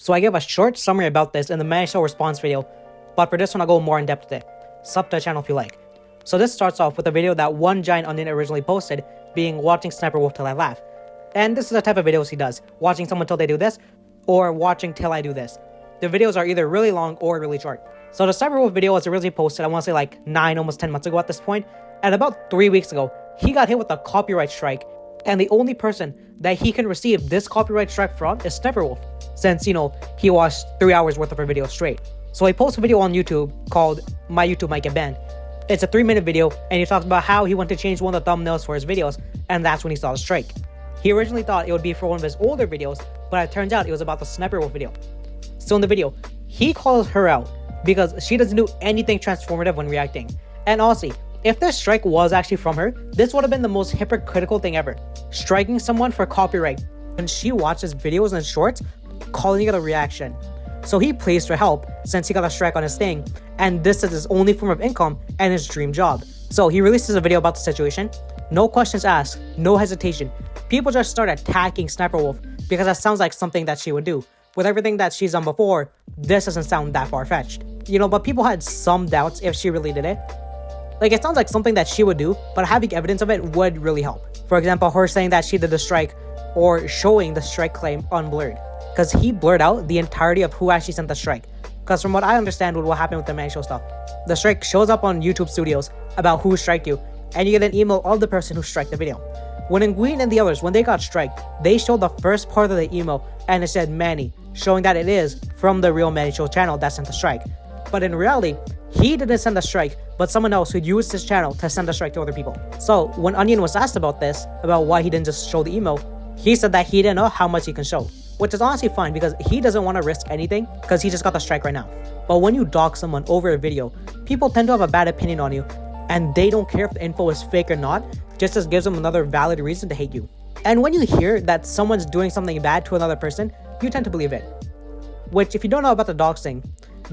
So I gave a short summary about this in the Manishow response video, but for this one I'll go more in depth with it. Sub to the channel if you like. So this starts off with a video that one giant onion originally posted, being watching Sniper Wolf till I laugh. And this is the type of videos he does, watching someone till they do this, or watching till I do this. The videos are either really long or really short. So the Sniper Wolf video was originally posted, I want to say like 9, almost 10 months ago at this point, and about 3 weeks ago, he got hit with a copyright strike, and the only person that he can receive this copyright strike from is Sniper Wolf, since, he watched 3 hours worth of her video straight. So he posted a video on YouTube called My YouTube Might Get Banned. It's a 3-minute video, and he talks about how he went to change one of the thumbnails for his videos, and that's when he saw the strike. He originally thought it would be for one of his older videos, but it turns out it was about the Sniper Wolf video. So in the video, he calls her out because she doesn't do anything transformative when reacting. And honestly, if this strike was actually from her, this would have been the most hypocritical thing ever. Striking someone for copyright when she watches videos and shorts, calling it a reaction. So he pleads for help since he got a strike on his thing, and this is his only form of income and his dream job. So he releases a video about the situation. No questions asked, no hesitation. People just start attacking Sniper Wolf because that sounds like something that she would do. With everything that she's done before, this doesn't sound that far-fetched. But people had some doubts if she really did it. Like, it sounds like something that she would do, but having evidence of it would really help. For example, her saying that she did the strike, or showing the strike claim unblurred. Because he blurred out the entirety of who actually sent the strike. Because from what I understand with what happened with the Manishow stuff, the strike shows up on YouTube Studios about who striked you, and you get an email of the person who striked the video. When Nguyen and the others, when they got striked, they showed the first part of the email, and it said Manny, showing that it is from the real Manishow channel that sent the strike. But in reality, he didn't send the strike, but someone else who used his channel to send the strike to other people. So when Onion was asked about this, about why he didn't just show the email, he said that he didn't know how much he can show. Which is honestly fine because he doesn't want to risk anything because he just got the strike right now. But when you dox someone over a video, people tend to have a bad opinion on you, and they don't care if the info is fake or not, just as gives them another valid reason to hate you. And when you hear that someone's doing something bad to another person, you tend to believe it. Which, if you don't know about the doxing,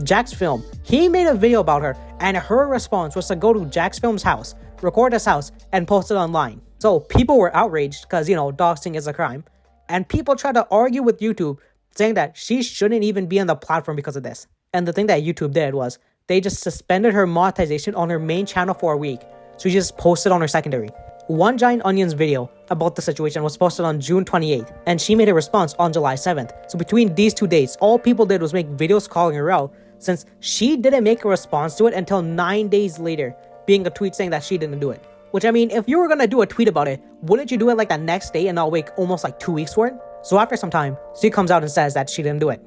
Jack's Film, he made a video about her, and her response was to go to Jack's Film's house, record his house, and post it online. So people were outraged because, doxing is a crime. And people tried to argue with YouTube, saying that she shouldn't even be on the platform because of this. And the thing that YouTube did was, they just suspended her monetization on her main channel for a week. So she just posted on her secondary. One Giant Onion's video about the situation was posted on June 28th, and she made a response on July 7th. So between these 2 dates, all people did was make videos calling her out, since she didn't make a response to it until 9 days later, being a tweet saying that she didn't do it. Which, I mean, if you were gonna do a tweet about it, wouldn't you do it like the next day and not wait almost like 2 weeks for it? So after some time, she comes out and says that she didn't do it.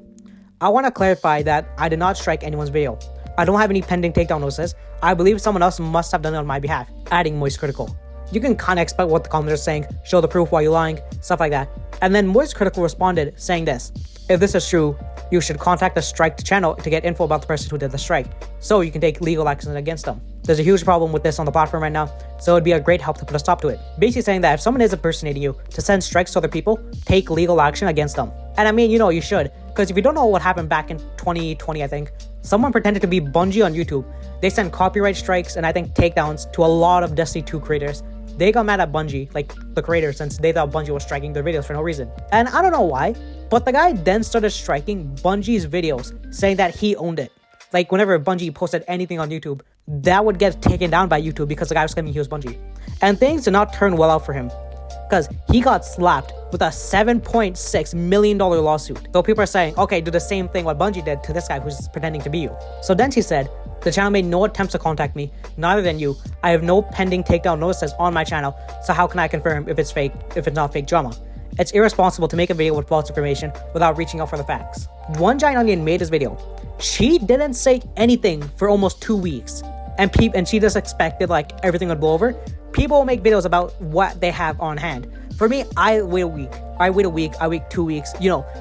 I want to clarify that I did not strike anyone's video. I don't have any pending takedown notices. I believe someone else must have done it on my behalf, adding Moist Critical. You can kind of expect what the commenters are saying, show the proof, why you lying, stuff like that. And then Moist Critical responded saying this: if this is true, you should contact the striked channel to get info about the person who did the strike, so you can take legal action against them. There's a huge problem with this on the platform right now, so it'd be a great help to put a stop to it. Basically saying that if someone is impersonating you to send strikes to other people, take legal action against them. And I mean, you should, because if you don't know what happened back in 2020, I think, someone pretended to be Bungie on YouTube. They sent copyright strikes and I think takedowns to a lot of Destiny 2 creators. They got mad at Bungie, like the creators, since they thought Bungie was striking their videos for no reason. And I don't know why, but the guy then started striking Bungie's videos, saying that he owned it. Like, whenever Bungie posted anything on YouTube, that would get taken down by YouTube because the guy was claiming he was Bungie. And things did not turn well out for him, because he got slapped with a $7.6 million lawsuit. So people are saying, okay, do the same thing what Bungie did to this guy who's pretending to be you. So then she said, the channel made no attempts to contact me, neither than you. I have no pending takedown notices on my channel, so how can I confirm if it's fake, if it's not fake drama? It's irresponsible to make a video with false information without reaching out for the facts. One Giant Onion made this video. She didn't say anything for almost 2 weeks. And she just expected like everything would blow over. People will make videos about what they have on hand. For me, I wait a week. I wait 2 weeks,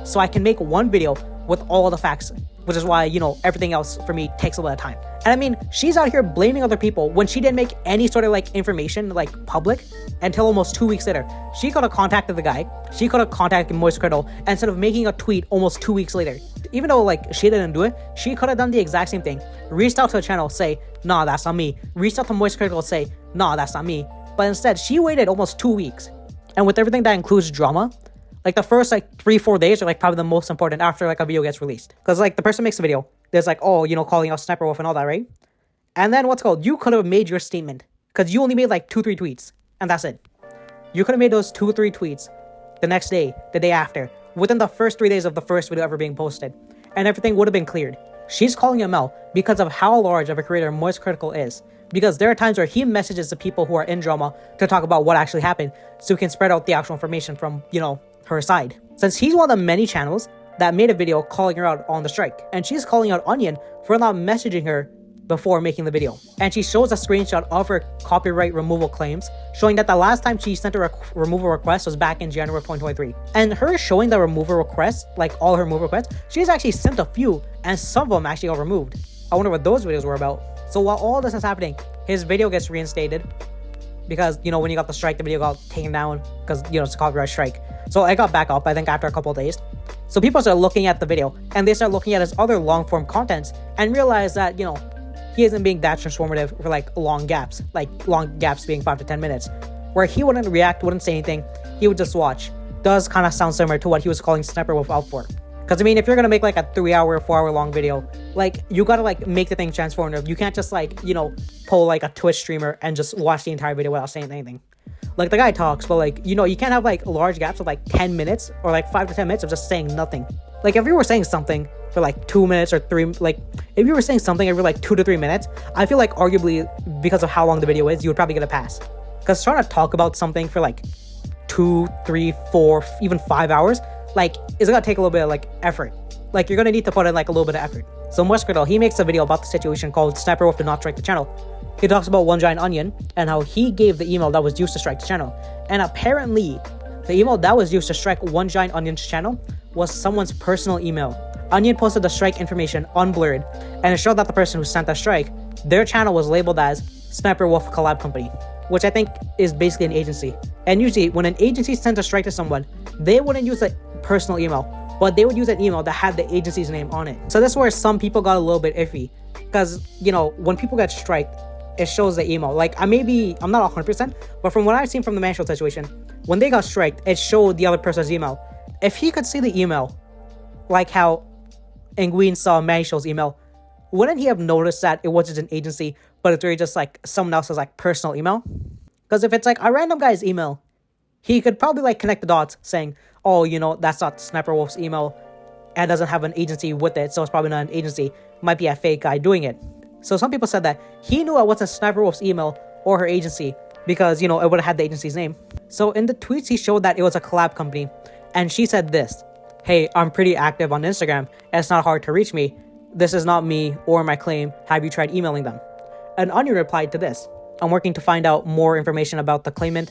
so I can make one video with all the facts, which is why, everything else for me takes a lot of time. And I mean, she's out here blaming other people when she didn't make any sort of like information like public until almost 2 weeks later. She could have contacted the guy. She could have contacted Moist Critical instead of making a tweet almost 2 weeks later. Even though like she didn't do it, she could have done the exact same thing. Reached out to the channel, say, nah, that's not me. Reached out to Moist Critical, say, nah, that's not me. But instead, she waited almost 2 weeks. And with everything that includes drama, Like the first like 3-4 days are like probably the most important after like a video gets released. Because like the person makes a video, there's like, oh, calling out Sniperwolf and all that, right? And then you could have made your statement. Because you only made like 2-3 tweets. And that's it. You could have made those 2-3 tweets the next day, the day after, within the first 3 days of the first video ever being posted. And everything would have been cleared. She's calling him out because of how large of a creator Moist Critical is. Because there are times where he messages the people who are in drama to talk about what actually happened, so he can spread out the actual information from, her side. Since he's one of the many channels that made a video calling her out on the strike. And she's calling out Onion for not messaging her before making the video. And she shows a screenshot of her copyright removal claims, showing that the last time she sent a removal request was back in January of 2023. And her showing the removal requests, like all her removal requests, she's actually sent a few, and some of them actually got removed. I wonder what those videos were about. So while all this is happening, his video gets reinstated. Because, when you got the strike, the video got taken down because, it's a copyright strike. So it got back up, I think, after a couple of days. So people start looking at the video, and they start looking at his other long-form contents and realize that, he isn't being that transformative for, like, long gaps being 5 to 10 minutes, where he wouldn't react, wouldn't say anything, he would just watch. Does kind of sound similar to what he was calling Sniperwolf out for. Because, if you're going to make, like, a 3-hour, 4-hour long video, like, you got to, like, make the thing transformative. You can't just, like, pull, like, a Twitch streamer and just watch the entire video without saying anything. Like, the guy talks, but, like, you can't have, like, large gaps of, like, 10 minutes or, like, 5 to 10 minutes of just saying nothing. Like, if you were saying something for, like, 2 minutes or 3, like, if you were saying something every, like, 2 to 3 minutes, I feel like, arguably, because of how long the video is, you would probably get a pass. Because trying to talk about something for, like, 2, 3, 4, even 5 hours, like, it's gonna take a little bit of, like, effort. Like, you're gonna need to put in, like, a little bit of effort. So Muskriddle, he makes a video about the situation called Sniperwolf did not strike the channel. He talks about One Giant Onion and how he gave the email that was used to strike the channel. And apparently, the email that was used to strike One Giant Onion's channel was someone's personal email. Onion posted the strike information unblurred, and it showed that the person who sent the strike, their channel was labeled as Sniperwolf Collab Company, which I think is basically an agency. And usually, when an agency sends a strike to someone, they wouldn't use a personal email, but they would use an email that had the agency's name on it. So this is where some people got a little bit iffy, because, when people get striked, it shows the email. Like, I'm not 100%, but from what I've seen from the Manshell situation, when they got striked, it showed the other person's email. If he could see the email, like how Nguyen saw Manshell's email, wouldn't he have noticed that it wasn't an agency, but it's really just like someone else's like personal email? Because if it's like a random guy's email, he could probably like connect the dots saying, oh, that's not Sniperwolf's email and doesn't have an agency with it, so it's probably not an agency. Might be a fake guy doing it. So some people said that he knew it wasn't Sniperwolf's email or her agency because, it would have had the agency's name. So in the tweets, he showed that it was a collab company, and she said this: hey, I'm pretty active on Instagram, and it's not hard to reach me. This is not me or my claim. Have you tried emailing them? And Onion replied to this: I'm working to find out more information about the claimant.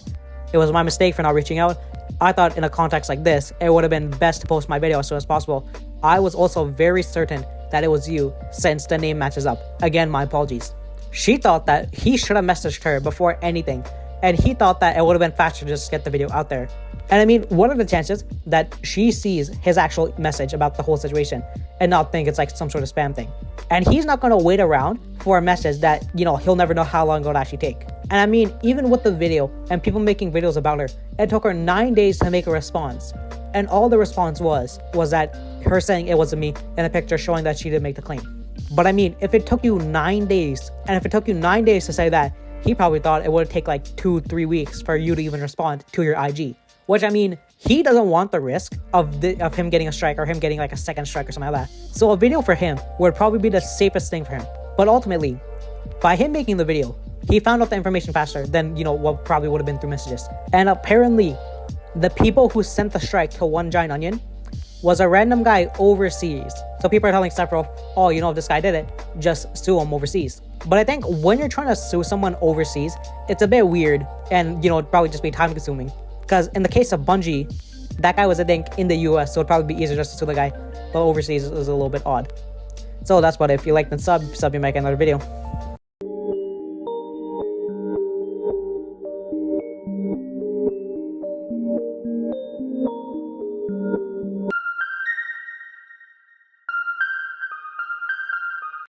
It was my mistake for not reaching out. I thought in a context like this, it would have been best to post my video as soon as possible. I was also very certain that it was you, since the name matches up. Again, my apologies. She thought that he should have messaged her before anything, and he thought that it would have been faster to just get the video out there. And what are the chances that she sees his actual message about the whole situation and not think it's like some sort of spam thing? And he's not going to wait around for a message that, he'll never know how long it would actually take. And even with the video and people making videos about her, it took her 9 days to make a response. And all the response was that her saying it wasn't me and a picture showing that she didn't make the claim. But if it took you 9 days, and if it took you 9 days to say that, he probably thought it would take like 2-3 weeks for you to even respond to your IG. Which, he doesn't want the risk of him getting a strike or him getting like a second strike or something like that. So a video for him would probably be the safest thing for him. But ultimately, by him making the video, he found out the information faster than, what probably would have been through messages. And apparently, the people who sent the strike to One Giant Onion was a random guy overseas. So people are telling Sniperwolf, oh, if this guy did it, just sue him overseas. But I think when you're trying to sue someone overseas, it's a bit weird and, it'd probably just be time consuming. Because in the case of Bungie, that guy was, I think, in the US, so it'd probably be easier just to sue the guy. But overseas is a little bit odd. So that's what. If you like, then sub, you might get another video.